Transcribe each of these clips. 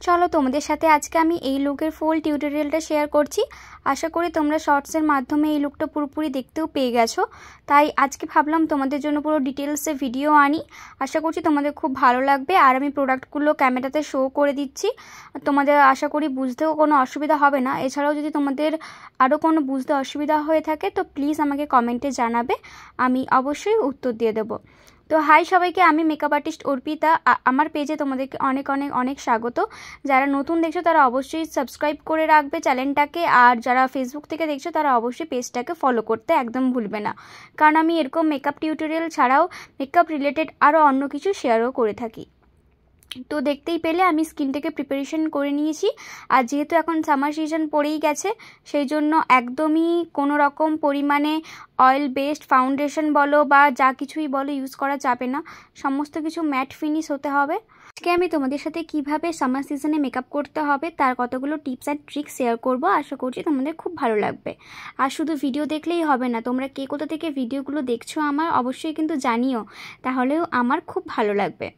চলো তোমাদের সাথে আজকে আমি এই লুকের ফুল টিউটোরিয়ালটা শেয়ার করছি। আশা করি তোমরা শর্টসের মাধ্যমে এই লুকটা পুরোপুরি দেখতেও পেয়ে গেছো। তাই আজকে ভাবলাম তোমাদের জন্য পুরো ডিটেলসে ভিডিও আনি। আশা করছি তোমাদের খুব ভালো লাগবে। আর আমি প্রোডাক্টগুলো ক্যামেরাতে শো করে দিচ্ছি, তোমাদের আশা করি বুঝতেও কোনো অসুবিধা হবে না। এছাড়াও যদি তোমাদের আরও কোনো বুঝতে অসুবিধা হয়ে থাকে তো প্লিজ আমাকে কমেন্টে জানাবে, আমি অবশ্যই উত্তর দিয়ে দেবো। তো হাই সবাইকে, আমি মেকআপ আর্টিস্ট অর্পিতা। আমার পেজে তোমাদেরকে অনেক অনেক অনেক স্বাগত। যারা নতুন দেখছো তারা অবশ্যই সাবস্ক্রাইব করে রাখবে চ্যানেলটাকে, আর যারা ফেসবুক থেকে দেখছো তারা অবশ্যই পেজটাকে ফলো করতে একদম ভুলবে না, কারণ আমি এরকম মেকআপ টিউটোরিয়াল ছাড়াও মেকআপ রিলেটেড আরও অন্য কিছু শেয়ারও করে থাকি। তো দেখতেই পেলে আমি স্কিনটাকে প্রিপারেশন করে নিয়েছি। আর যেহেতু এখন সামার সিজন পড়েই গেছে, সেই জন্য একদমই কোনো রকম পরিমাণে অয়েল বেসড ফাউন্ডেশন বলো বা যা কিছুই বলো ইউজ করা যাবে না। সমস্ত কিছু ম্যাট ফিনিশ হতে হবে। আজকে আমি তোমাদের সাথে কিভাবে সামার সিজনে মেকআপ করতে হবে তার কতগুলো টিপস অ্যান্ড ট্রিক্স শেয়ার করব। আশা করছি তোমাদের খুব ভালো লাগবে। আর শুধু ভিডিও দেখলেই হবে না, তোমরা কে কোথা থেকে ভিডিওগুলো দেখছো আমার অবশ্যই কিন্তু জানিও, তাহলেও আমার খুব ভালো লাগবে।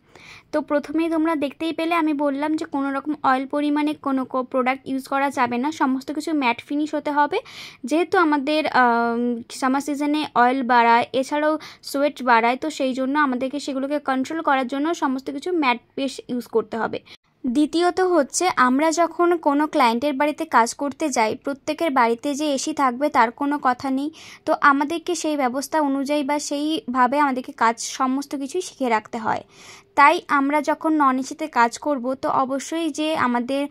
তো প্রথমেই তোমরা দেখতেই পেলে আমি বললাম যে কোনো রকম অয়েল পরিমাণে কোনো প্রোডাক্ট ইউজ করা যাবে না, সমস্ত কিছু ম্যাট ফিনিশ হতে হবে। যেহেতু আমাদের সামার সিজনে অয়েল বাড়ায়, এছাড়াও সোয়েট বাড়ায়, তো সেই জন্য আমাদেরকে সেগুলোকে কন্ট্রোল করার জন্য সমস্ত কিছু ম্যাট বেস ইউজ করতে হবে। দ্বিতীয়ত হচ্ছে, আমরা যখন কোনো ক্লায়েন্টের বাড়িতে কাজ করতে যাই, প্রত্যেকের বাড়িতে যে এসি থাকবে তার কোনো কথা নেই। তো আমাদেরকে সেই ব্যবস্থা অনুযায়ী বা সেইভাবে আমাদেরকে কাজ সমস্ত কিছুই শিখে রাখতে হয়। তাই আমরা যখন নন এসিতে কাজ করব তো অবশ্যই যে আমাদের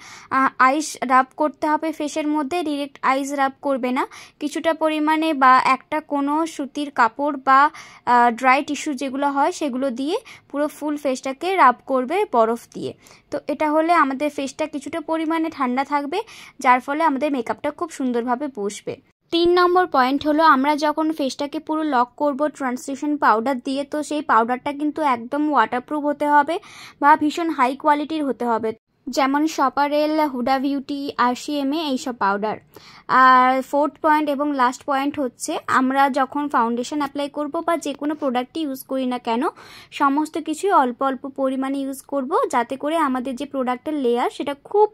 আইস রাব করতে হবে ফেসের মধ্যে, ডিরেক্ট আইস রাব করবে না, কিছুটা পরিমাণে বা একটা কোনো সুতির কাপড় বা ড্রাই টিস্যু যেগুলো হয় সেগুলো দিয়ে পুরো ফুল ফেসটাকে রাব করবে বরফ দিয়ে। তো এটা হলে আমাদের ফেসটা কিছুটা পরিমাণে ঠান্ডা থাকবে, যার ফলে আমাদের মেকআপটা খুব সুন্দরভাবে বসবে। 3 নম্বর পয়েন্ট হলো, আমরা যখন ফেসটাকে পুরো লক করব ট্রান্সলুসেন্ট পাউডার দিয়ে, তো সেই পাউডারটা কিন্তু একদম ওয়াটারপ্রুফ হতে হবে বা ভীষণ হাই কোয়ালিটির হতে হবে, যেমন শপারেল, হুডা বিউটি, RCMA এইসব পাউডার। আর 4th পয়েন্ট এবং লাস্ট পয়েন্ট হচ্ছে, আমরা যখন ফাউন্ডেশন অ্যাপ্লাই করব বা যে কোনো প্রোডাক্টই ইউজ করি না কেন, সমস্ত কিছুই অল্প অল্প পরিমাণে ইউজ করব, যাতে করে আমাদের যে প্রোডাক্টের লেয়ার সেটা খুব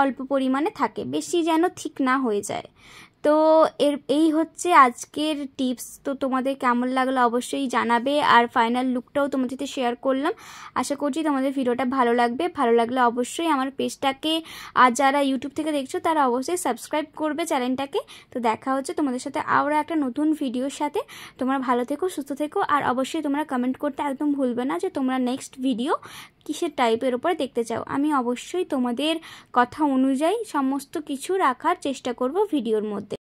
অল্প পরিমাণে থাকে, বেশি যেন থিক না হয়ে যায়। তো এই হচ্ছে আজকের টিপস। তো তোমাদের কেমন লাগলো অবশ্যই জানাবে। আর ফাইনাল লুকটাও তোমাদের সাথে শেয়ার করলাম। আশা করছি তোমাদের ভিডিওটা ভালো লাগবে। ভালো লাগলে অবশ্যই আমার পেজটাকে, আর যারা ইউটিউব থেকে দেখছো তারা অবশ্যই সাবস্ক্রাইব করবে চ্যানেলটাকে। তো দেখা হচ্ছে তোমাদের সাথে আরও একটা নতুন ভিডিওর সাথে। তোমরা ভালো থেকো, সুস্থ থেকো, আর অবশ্যই তোমরা কমেন্ট করতে একদম ভুলবে না যে তোমরা নেক্সট ভিডিও কিসের টাইপের উপরে দেখতে চাও। আমি অবশ্যই তোমাদের কথা অনুযায়ী সমস্ত কিছু রাখার চেষ্টা করব ভিডিওর মধ্যে।